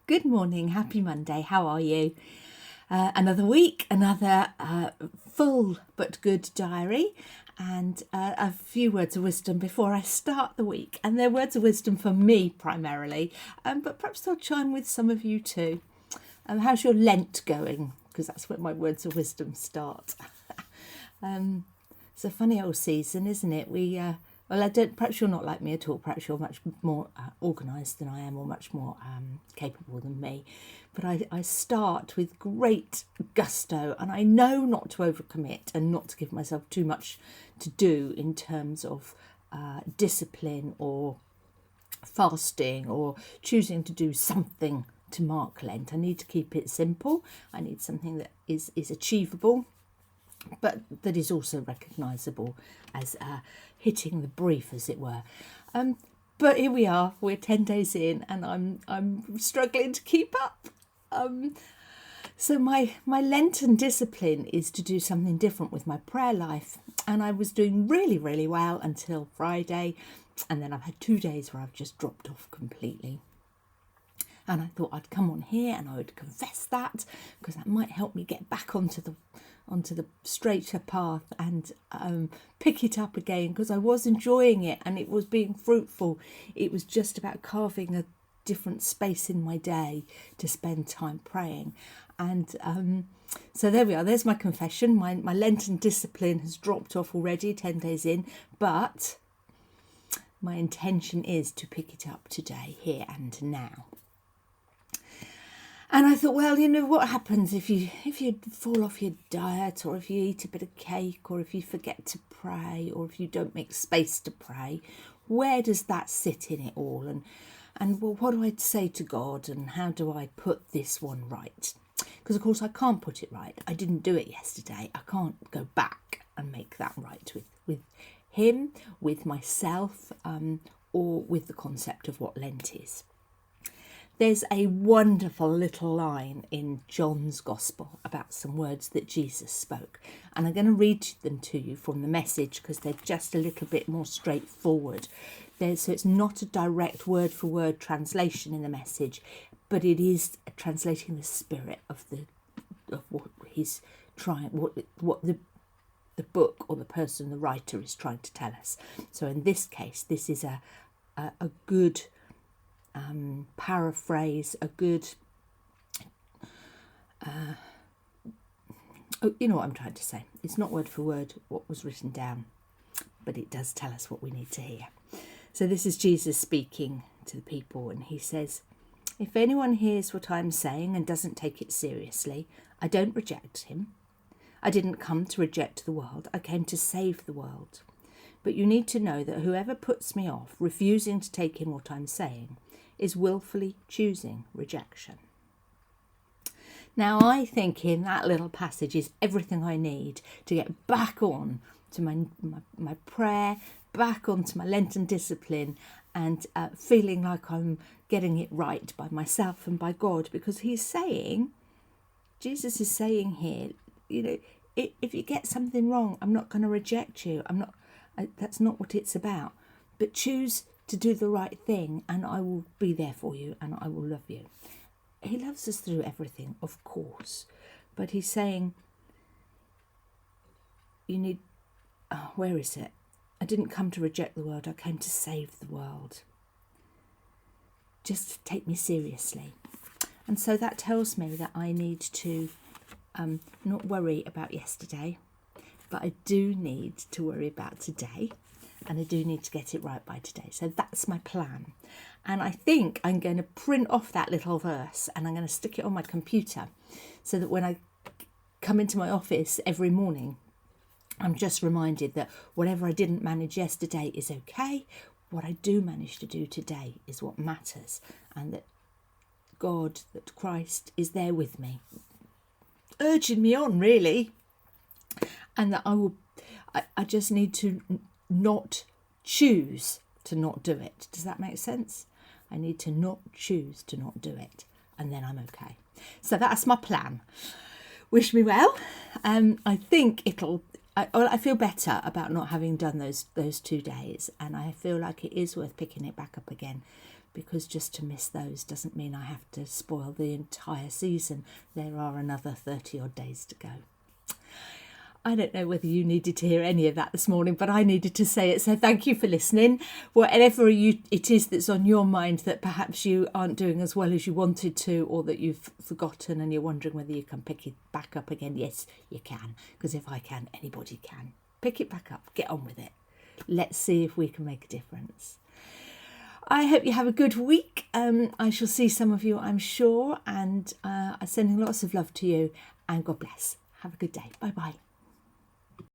Good morning, happy Monday, how are you? Another week, another full but good diary, and a few words of wisdom before I start the week. And they're words of wisdom for me primarily, but perhaps they'll chime with some of you too. How's your Lent going? Because that's where my words of wisdom start. It's a funny old season, isn't it? Perhaps you're not like me at all. Perhaps you're much more organised than I am, or much more capable than me. But I start with great gusto, and I know not to overcommit and not to give myself too much to do in terms of discipline or fasting or choosing to do something to mark Lent. I need to keep it simple. I need something that is achievable, but that is also recognisable as hitting the brief, as it were. But here we are. We're 10 days in, and I'm struggling to keep up. So my Lenten discipline is to do something different with my prayer life, and I was doing really, really well until Friday, and then I've had 2 days where I've just dropped off completely. And I thought I'd come on here and I would confess that, because that might help me get back onto the straighter path and pick it up again, because I was enjoying it and it was being fruitful. It was just about carving a different space in my day to spend time praying. And so there we are. There's my confession. My Lenten discipline has dropped off already, 10 days in, but my intention is to pick it up today, here and now. And I thought, well, you know, what happens if you fall off your diet, or if you eat a bit of cake, or if you forget to pray, or if you don't make space to pray? Where does that sit in it all? And well, what do I say to God, and how do I put this one right? Because, of course, I can't put it right. I didn't do it yesterday. I can't go back and make that right with him, with myself, or with the concept of what Lent is. There's a wonderful little line in John's Gospel about some words that Jesus spoke. And I'm going to read them to you from the Message, because they're just a little bit more straightforward. So it's not a direct word-for-word translation in the Message, but it is translating the spirit of what he's trying, what the book or the person, the writer, is trying to tell us. So in this case, this is a good paraphrase, a good you know what I'm trying to say. It's not word for word what was written down, but it does tell us what we need to hear. So this is Jesus speaking to the people, and he says, "If anyone hears what I'm saying and doesn't take it seriously, I don't reject him. I didn't come to reject the world. I came to save the world. But you need to know that whoever puts me off, refusing to take in what I'm saying, is willfully choosing rejection." Now, I think in that little passage is everything I need to get back on to my prayer, back onto my Lenten discipline, and feeling like I'm getting it right by myself and by God. Because Jesus is saying here, you know, if you get something wrong, I'm not going to reject you. That's not what it's about. But choose to do the right thing, and I will be there for you, and I will love you. He loves us through everything, of course, but he's saying, you need, where is it? I didn't come to reject the world, I came to save the world. Just take me seriously. And so that tells me that I need to not worry about yesterday, but I do need to worry about today. And I do need to get it right by today. So that's my plan. And I think I'm going to print off that little verse, and I'm going to stick it on my computer, so that when I come into my office every morning, I'm just reminded that whatever I didn't manage yesterday is okay. What I do manage to do today is what matters. And that God, that Christ is there with me, urging me on, really. And that I just need to not choose to not do it. Does that make sense? I need to not choose to not do it, and then I'm okay. So that's my plan. Wish me well. I think I feel better about not having done those 2 days, and I feel like it is worth picking it back up again, because just to miss those doesn't mean I have to spoil the entire season. There are another 30 odd days to go. I don't know whether you needed to hear any of that this morning, but I needed to say it. So thank you for listening. Whatever it is that's on your mind that perhaps you aren't doing as well as you wanted to, or that you've forgotten and you're wondering whether you can pick it back up again. Yes, you can, because if I can, anybody can. Pick it back up, get on with it. Let's see if we can make a difference. I hope you have a good week. I shall see some of you, I'm sure, and I'm sending lots of love to you, and God bless. Have a good day. Bye-bye.